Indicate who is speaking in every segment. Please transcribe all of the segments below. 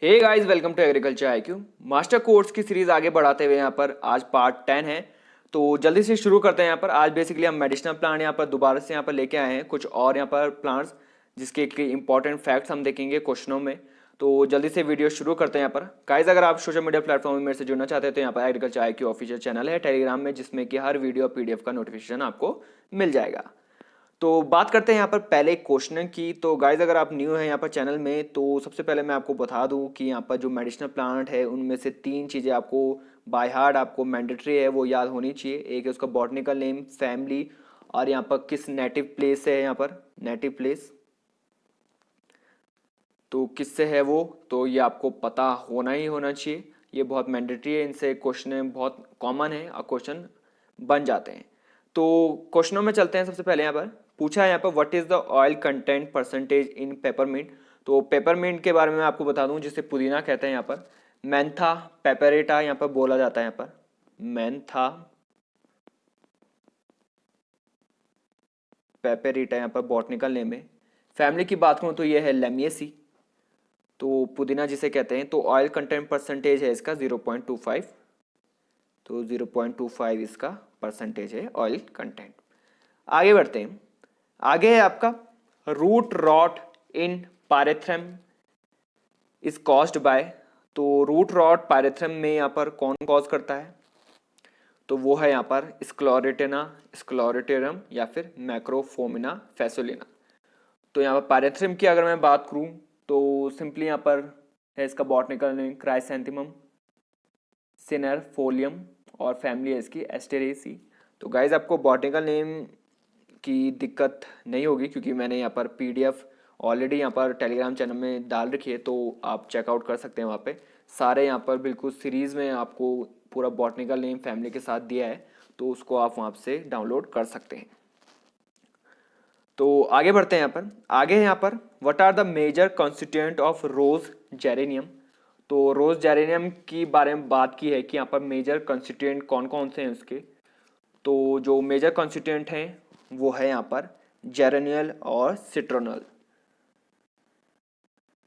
Speaker 1: Hey guys, welcome to agriculture IQ. Master course की series आगे बढ़ाते हुए यहाँ पर आज पार्ट 10 है। तो जल्दी से शुरू करते हैं। यहाँ पर आज बेसिकली हम मेडिसिनल प्लांट यहाँ पर दोबारा से यहाँ पर लेके आए हैं, कुछ और यहाँ पर प्लांट्स जिसके इंपॉर्टेंट फैक्ट्स हम देखेंगे क्वेश्चनों में। तो जल्दी से वीडियो शुरू करते हैं। यहाँ पर गाइस, अगर आप सोशल मीडिया प्लेटफॉर्म में मेरे से जुड़ना चाहते हैं तो यहाँ पर एग्रीकल्चर आईक्यू ऑफिशियल चैनल है टेलीग्राम में, जिसमें कि हर वीडियो पीडीएफ का नोटिफिकेशन आपको मिल जाएगा। तो बात करते हैं यहाँ पर पहले क्वेश्चन की। तो गाइज, अगर आप न्यू हैं यहाँ पर चैनल में तो सबसे पहले मैं आपको बता दूं कि यहाँ पर जो मेडिसिनल प्लांट है उनमें से 3 चीज़ें आपको बाय हार्ट आपको मैंडेटरी है वो याद होनी चाहिए। एक है उसका बॉटनिकल नेम, फैमिली, और यहाँ पर किस नेटिव प्लेस है, यहाँ पर नेटिव प्लेस तो किससे है वो, तो ये आपको पता होना ही होना चाहिए। ये बहुत मैंडेटरी है, इनसे क्वेश्चन बहुत कॉमन है और क्वेश्चन बन जाते हैं। तो क्वेश्चनों में चलते हैं। सबसे पहले यहाँ पर पूछा है यहाँ पर what is the oil content percentage in peppermint. तो पेपरमिंट के बारे में मैं आपको बता दूं, जिसे पुदीना कहते हैं। यहाँ पर मैंथा पेपरेटा यहाँ पर बोला जाता है। यहाँ पर मैंथा पेपरेटा यहाँ पर बॉटनिकल नेम है। फैमिली की बात करूँ तो ये है लेमिएसी। तो पुदीना जिसे कहते हैं, तो ऑयल कंटेंट परसेंटेज है इसका 0.25। तो 0.25 इसका परसेंटेज है ऑयल कंटेंट। आगे बढ़ते हैं। आगे है आपका root rot in pyrethrum is caused by. तो रूट रॉट पायरेथ्रम में यहाँ पर कौन कॉज करता है, तो वो है यहाँ पर स्क्लोरेटेना स्क्लोरेटेरम या फिर मैक्रोफोमिना फैसोलिना। तो यहाँ पर पायरेथ्रम की अगर मैं बात करूँ तो सिंपली यहाँ पर है इसका बॉटनिकल नेम क्राइसैंथेमम सिनेरफोलियम और फैमिली है इसकी एस्टेरेसी। तो गाइज, आपको बॉटनिकल नेम की दिक्कत नहीं होगी क्योंकि मैंने यहाँ पर पीडीएफ ऑलरेडी यहाँ पर टेलीग्राम चैनल में डाल रखी है, तो आप चेकआउट कर सकते हैं। वहाँ पे सारे यहाँ पर बिल्कुल सीरीज़ में आपको पूरा बॉटनिकल नेम फैमिली के साथ दिया है, तो उसको आप वहाँ से डाउनलोड कर सकते हैं। तो आगे बढ़ते हैं। यहाँ पर आगे है यहाँ पर what are the major constituent of rose geranium. तो रोज जेरेनियम की बारे में बात की है कि यहाँ पर मेजर कॉन्स्टिट्यूएंट कौन कौन से हैं उसके। तो जो मेजर कॉन्स्टिट्यूएंट हैं वो है यहाँ पर जेरेनियल और सिट्रोनल।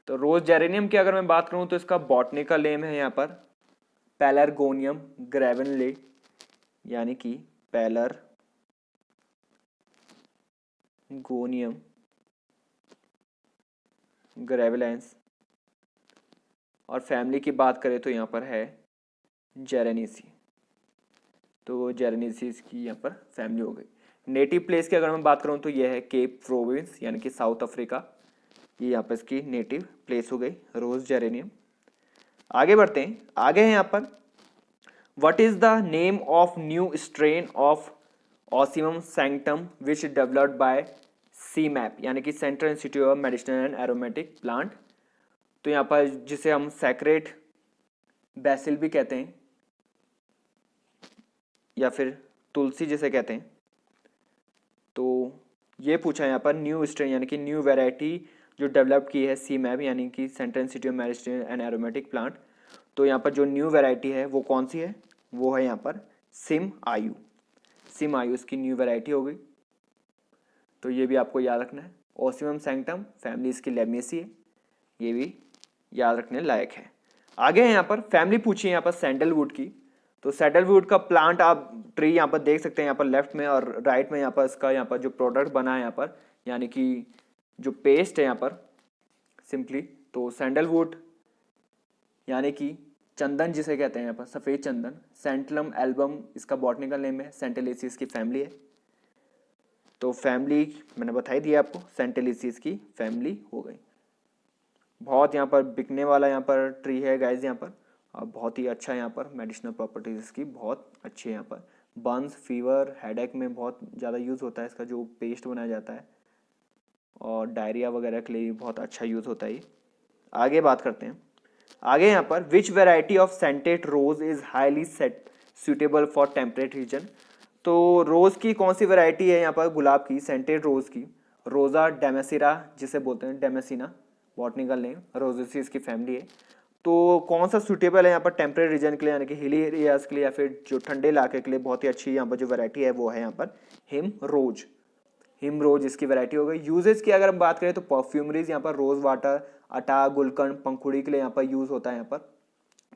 Speaker 1: तो रोज जेरेनियम की अगर मैं बात करूँ तो इसका बॉटनिकल नेम है यहाँ पर पैलरगोनियम ग्रेवेनले, यानी कि पैलरगोनियम ग्रेवेलेंस। और फैमिली की बात करें तो यहाँ पर है जेरेनिसी। तो जेरेनिसी की यहाँ पर फैमिली हो गई। नेटिव प्लेस की अगर मैं बात करूँ तो यह है केप प्रोविंस, यानी कि साउथ अफ्रीका। ये यहाँ पर इसकी नेटिव प्लेस हो गई रोज जेरेनियम। आगे बढ़ते हैं। आगे है यहाँ पर what is the name of new strain of ocimum sanctum which developed by CIMAP, यानी कि Central Institute of Medicinal and Aromatic Plant. तो यहाँ पर जिसे हम सैक्रेट बेसिल भी कहते हैं या फिर तुलसी जिसे कहते हैं। तो ये पूछा है यहाँ पर न्यू स्ट्रेन यानी कि न्यू वैरायटी जो डेवलप की है सीमैप, यानी कि Central Institute of medicine and Aromatic Plant. तो यहाँ पर जो न्यू वैरायटी है वो कौन सी है, वो है यहाँ पर सिम आयु। सिम आयु इसकी न्यू वैरायटी हो गई। तो ये भी आपको याद रखना है। ओसिमम सैंक्टम फैमिली इसकी लेमिएसी है, ये भी याद रखने लायक है। आगे है यहाँ पर फैमिली पूछी है यहाँ पर सैंडलवुड की। तो सैंडलवुड का प्लांट आप ट्री यहाँ पर देख सकते हैं, यहाँ पर लेफ्ट में और राइट में। यहाँ पर इसका यहाँ पर जो प्रोडक्ट बना है यहाँ पर, यानी कि जो पेस्ट है यहाँ पर सिंपली, तो सैंडलवुड यानी कि चंदन जिसे कहते हैं यहाँ पर सफ़ेद चंदन। सेंटलम एल्बम इसका बॉटनिकल नेम है। सेंटेलिसीस की फैमिली है। तो फैमिली मैंने बताई दी आपको, सेंटेलिसीस की फैमिली हो गई। बहुत यहाँ पर बिकने वाला यहाँ पर ट्री है गाइज यहाँ पर, और बहुत ही अच्छा यहाँ पर मेडिसिनल प्रॉपर्टीज इसकी बहुत अच्छी है। यहाँ पर बर्न्स, फीवर, हेडेक में बहुत ज़्यादा यूज़ होता है इसका जो पेस्ट बनाया जाता है, और डायरिया वगैरह के लिए भी बहुत अच्छा यूज़ होता है ये। आगे बात करते हैं। आगे यहाँ पर which variety of scented rose is highly suitable for temperate region. तो रोज की कौन सी वैरायटी है यहाँ पर गुलाब की, सेंटेड रोज की, रोजा डेमेसिरा जिसे बोलते हैं, डेमेसिना बॉटनिकल नेम, रोजेसी इसकी फैमिली है। तो कौन सा सूटेबल है यहाँ पर टेम्परेट रीजन के लिए, यानी कि हिली एरियाज के लिए या फिर जो ठंडे इलाके के लिए बहुत ही अच्छी यहाँ पर जो वैरायटी है वो है यहाँ पर हिम रोज। हिम रोज इसकी वैरायटी हो गई। यूजेस की अगर हम बात करें तो परफ्यूमरीज यहाँ पर रोज वाटर, अटा, गुलकंद, पंखुड़ी के लिए यहाँ पर यूज होता है। यहाँ पर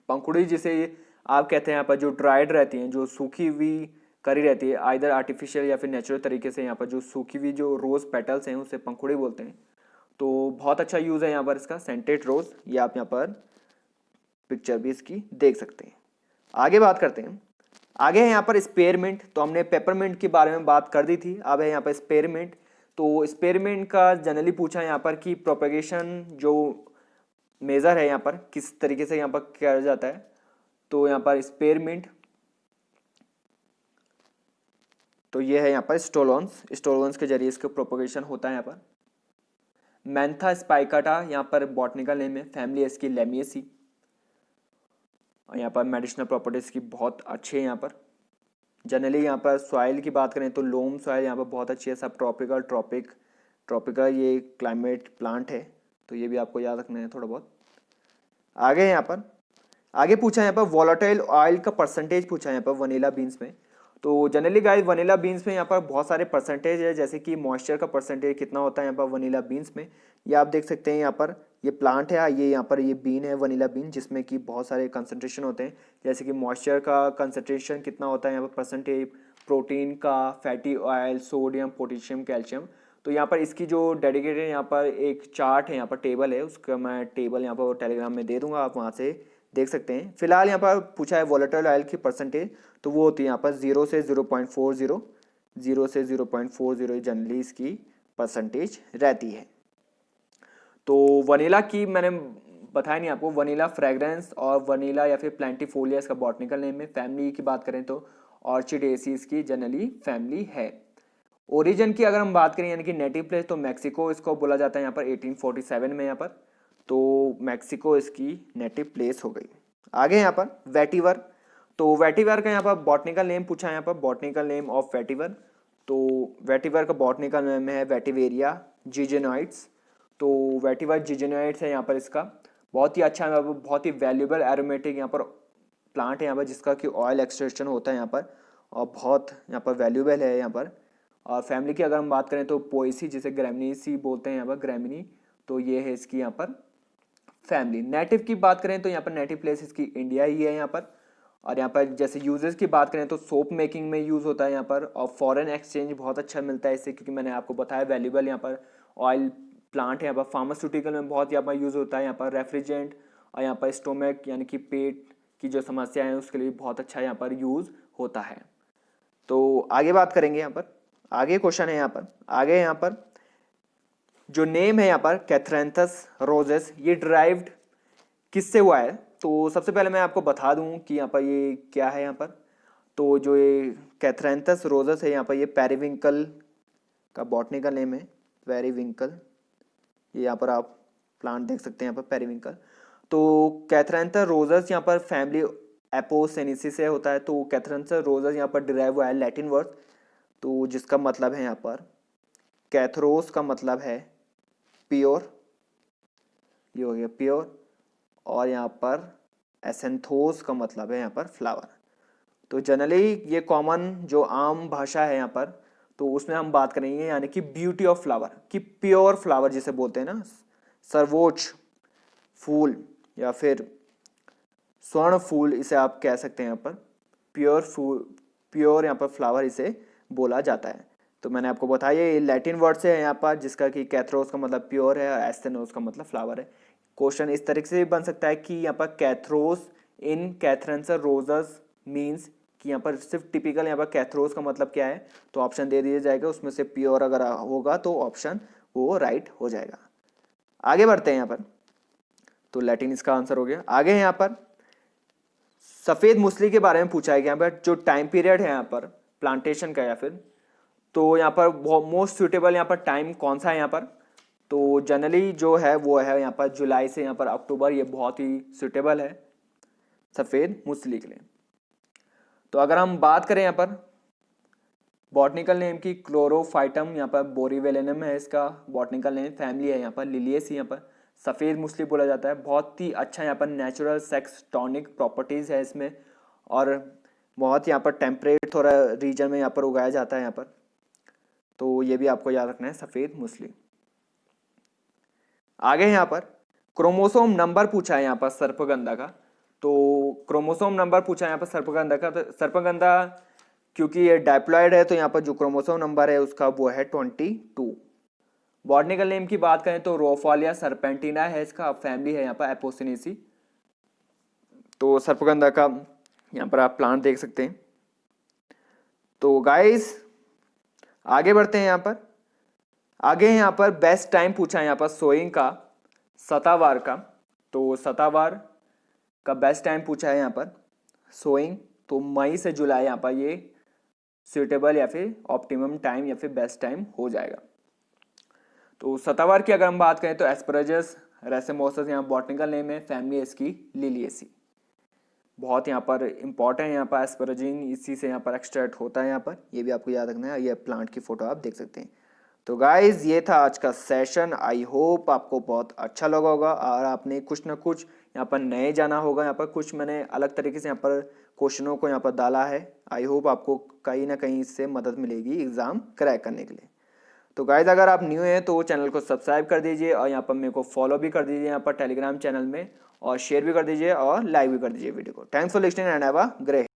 Speaker 1: पंखुड़ी जिसे आप कहते हैं यहाँ पर जो ड्राइड रहती हैं, जो सूखी हुई करी रहती है, आइदर आर्टिफिशियल या फिर नेचुरल तरीके से, यहाँ पर जो सूखी हुई जो रोज पेटल्स हैं उसे पंखुड़ी बोलते हैं। तो बहुत अच्छा यूज है यहाँ पर इसका, सेंटेड रोज। ये आप यहाँ पर पिक्चर भी इसकी देख सकते हैं। आगे बात करते हैं। आगे है यहाँ पर स्पेयरमिंट। तो हमने पेपरमिंट के बारे में बात कर दी थी, अब है यहाँ पर स्पेयरमिंट। तो स्पेयरमिंट का जनरली पूछा है यहाँ पर कि प्रोपेगेशन जो मेजर है यहाँ पर किस तरीके से यहाँ पर किया जाता है। तो यहाँ पर स्पेयरमिंट, तो ये है यहाँ पर स्टोलोन्स के जरिए इसका प्रोपेगेशन होता है यहाँ पर। मैंथा स्पाइकाटा यहाँ पर बॉटनिकल नेम है, फैमिली है इसकी लेमिएसी। और यहाँ पर मेडिसिनल प्रॉपर्टीज की बहुत अच्छे हैं यहाँ पर। जनरली यहाँ पर सॉइल की बात करें तो लोम सॉइल यहाँ पर बहुत अच्छी है, सब ट्रॉपिकल ये क्लाइमेट प्लांट है। तो ये भी आपको याद रखना है थोड़ा बहुत। आगे यहाँ पर आगे पूछा है यहाँ पर वोलेटाइल ऑयल का परसेंटेज पूछा है यहाँ पर वनीला बीन्स में। तो जनरली गाइस वनीला बीन्स में यहाँ पर बहुत सारे परसेंटेज है, जैसे कि मॉइस्चर का परसेंटेज कितना होता है यहाँ पर वनीला बीन्स में, ये आप देख सकते हैं। यहाँ पर ये प्लांट है, ये यहाँ पर ये बीन है वनीला बीन, जिसमें कि बहुत सारे कंसंट्रेशन होते हैं, जैसे कि मॉइस्चर का कंसंट्रेशन कितना होता है यहाँ पर परसेंटेज, प्रोटीन का, fatty oil, sodium, potassium, calcium. तो यहाँ पर इसकी जो डेडिकेटेड यहाँ पर एक चार्ट है, यहाँ पर टेबल है, उसका मैं टेबल यहाँ पर टेलीग्राम में दे दूंगा, आप वहाँ से देख सकते हैं। फिलहाल यहाँ पर पूछा है वोलेटाइल ऑयल की परसेंटेज, तो वो होती है यहाँ पर 0 से 0.40, 0 से 0.40 जनरली इसकी परसेंटेज रहती है। तो वनीला की मैंने बताया नहीं आपको, वनीला फ्रेग्रेंस और वनीला या फिर प्लेंटिफोलिया इसका बॉटनिकल नेम है। फैमिली की बात करें तो ऑर्चिडेसी इसकी जनरली फैमिली है। ओरिजिन की अगर हम बात करें यानी कि नेटिव प्लेस, तो मैक्सिको इसको बोला जाता है यहाँ पर 1847 में यहाँ पर। तो मैक्सिको इसकी नेटिव प्लेस हो गई। आगे यहाँ पर वेटिवर। तो वेटिवर का यहाँ पर बॉटनिकल नेम पूछा है यहाँ पर, बॉटनिकल नेम ऑफ वेटिवर। तो वेटिवर का बॉटनिकल नेम है वेटिवेरिया जिजेनॉइड्स। तो वेटिवर जिजेनॉइड्स है यहाँ पर इसका, बहुत ही अच्छा है, बहुत ही वैल्यूएबल एरोमेटिक यहाँ पर प्लांट है यहाँ पर, जिसका कि ऑयल एक्सट्रैक्शन होता है यहाँ पर, और बहुत यहाँ पर वैल्यूएबल है यहाँ पर। और फैमिली की अगर हम बात करें तो पोएसी, जिसे ग्रैमिनीसी बोलते हैं यहाँ पर, ग्रैमिनी। तो ये है इसकी यहाँ पर फैमिली। नेटिव की बात करें तो यहाँ पर नेटिव प्लेस इसकी इंडिया ही है यहाँ पर। और यहाँ पर जैसे यूजेस की बात करें तो सोप मेकिंग में यूज़ होता है यहाँ पर, और फॉरेन एक्सचेंज बहुत अच्छा मिलता है इससे, क्योंकि मैंने आपको बताया वैल्यूएबल यहाँ पर ऑयल प्लांट है यहाँ पर। फार्मास्यूटिकल में बहुत यहाँ पर यूज़ होता है यहाँ पर, रेफ्रिजरेंट, और यहाँ पर स्टोमक यानी कि पेट की जो समस्या है उसके लिए बहुत अच्छा यहाँ पर यूज़ होता है। तो आगे बात करेंगे यहाँ पर, आगे क्वेश्चन है यहाँ पर, आगे यहाँ पर जो नेम है यहाँ पर कैथरैंथस रोजेस, ये डिराइव्ड किससे हुआ है। तो सबसे पहले मैं आपको बता दूं कि यहाँ पर ये क्या है यहाँ पर। तो जो ये कैथरैंथस रोजेस है यहाँ पर, ये पेरिविंकल का बॉटनिकल नेम है, पेरिविंकल। ये यहाँ पर आप प्लांट देख सकते हैं यहाँ पर पेरिविंकल। तो कैथरैंथस रोजेस यहाँ पर फैमिली एपोसेनेसी से होता है। तो कैथरैंथस रोजेस यहाँ पर डिराइव हुआ है लैटिन वर्ड, तो जिसका मतलब है यहाँ पर कैथरोस का मतलब है प्योर, ये हो गया प्योर, और यहाँ पर एसेंथोस का मतलब है यहाँ पर फ्लावर। तो जनरली ये कॉमन जो आम भाषा है यहाँ पर, तो उसमें हम बात करेंगे यानी कि ब्यूटी ऑफ फ्लावर, कि प्योर फ्लावर जिसे बोलते हैं ना, सर्वोच्च फूल या फिर स्वर्ण फूल इसे आप कह सकते हैं यहाँ पर, प्योर फूल, प्योर यहाँ पर फ्लावर इसे बोला जाता है। तो मैंने आपको बताया ये लैटिन वर्ड से है यहाँ पर, जिसका कि कैथरोस का मतलब प्योर है और एस्थेनोस का मतलब फ्लावर है। क्वेश्चन इस तरीके से भी बन सकता है कि यहाँ पर कैथरोस इन कैथरैंथस रोजेस मीन्स कि यहाँ पर सिर्फ टिपिकल यहाँ पर कैथरोस का मतलब क्या है, तो ऑप्शन दे दिया जाएगा, उसमें से प्योर अगर होगा तो ऑप्शन वो राइट हो जाएगा। आगे बढ़ते हैं यहाँ पर, तो लैटिन इसका आंसर हो गया। आगे यहाँ पर सफ़ेद मूसली के बारे में पूछा है कि यहाँ पर जो टाइम पीरियड है यहाँ पर प्लांटेशन का, या फिर तो यहाँ पर मोस्ट सूटेबल यहाँ पर टाइम कौन सा है यहाँ पर। तो जनरली जो है वो है यहाँ पर जुलाई से यहाँ पर अक्टूबर, ये बहुत ही सूटेबल है सफ़ेद मूसली के लिए। तो अगर हम बात करें यहाँ पर बॉटनिकल नेम की, क्लोरोफाइटम यहाँ पर बोरीवेलेनम है इसका बॉटनिकल नेम, फैमिली है यहाँ पर लिलियेसी, यहाँ पर सफ़ेद मूसली बोला जाता है। बहुत ही अच्छा यहाँ पर नेचुरल सेक्स टॉनिक प्रॉपर्टीज़ है इसमें, और बहुत यहाँ पर टेम्परेट थोड़ा रीजन में यहाँ पर उगाया जाता है यहाँ पर। तो ये भी आपको याद रखना है, सफ़ेद मूसली। आगे यहाँ पर क्रोमोसोम नंबर पूछा है यहाँ पर सर्पगंधा का। तो क्रोमोसोम नंबर पूछा है यहाँ पर सर्पगंधा का। तो सर्पगंधा क्योंकि ये डायप्लॉइड है तो यहाँ पर जो क्रोमोसोम नंबर है उसका वो है 22। बॉटनिकल नेम की बात करें तो रोफोलिया सर्पेंटिना है इसका, फैमिली है यहाँ पर एपोसिनेसी। तो सर्पगंधा का यहाँ पर आप प्लांट देख सकते हैं। तो गाइस आगे बढ़ते हैं यहाँ पर। आगे यहाँ पर बेस्ट टाइम पूछा है यहाँ पर सोइंग का, सतावार का। तो सतावार का बेस्ट टाइम पूछा है यहाँ पर सोइंग। तो मई से जुलाई यहाँ पर ये सुटेबल या फिर ऑप्टिमम टाइम या फिर बेस्ट टाइम हो जाएगा। तो सतावार की अगर हम बात करें तो एस्परजस रेसेमोसस यहाँ बॉटनिकल नेम है, फैमिली है इसकी लिलिएसी। बहुत यहाँ पर इंपॉर्टेंट है, यहाँ पर एस्परजिन इसी से यहाँ पर एक्सट्रैक्ट होता है यहाँ पर, ये भी आपको याद रखना है। ये प्लांट की फोटो आप देख सकते हैं। तो गाइज ये था आज का सेशन। आई होप आपको बहुत अच्छा लगा होगा और आपने कुछ ना कुछ यहाँ पर नए जाना होगा। यहाँ पर कुछ मैंने अलग तरीके से यहाँ पर क्वेश्चनों को यहाँ पर डाला है। आई होप आपको कहीं ना कहीं इससे मदद मिलेगी एग्ज़ाम क्रैक करने के लिए। तो गाइज अगर आप न्यू हैं तो चैनल को सब्सक्राइब कर दीजिए और यहाँ पर मेरे को फॉलो भी कर दीजिए यहाँ पर टेलीग्राम चैनल में, और शेयर भी कर दीजिए और लाइक भी कर दीजिए वीडियो को। Thanks for listening and have a great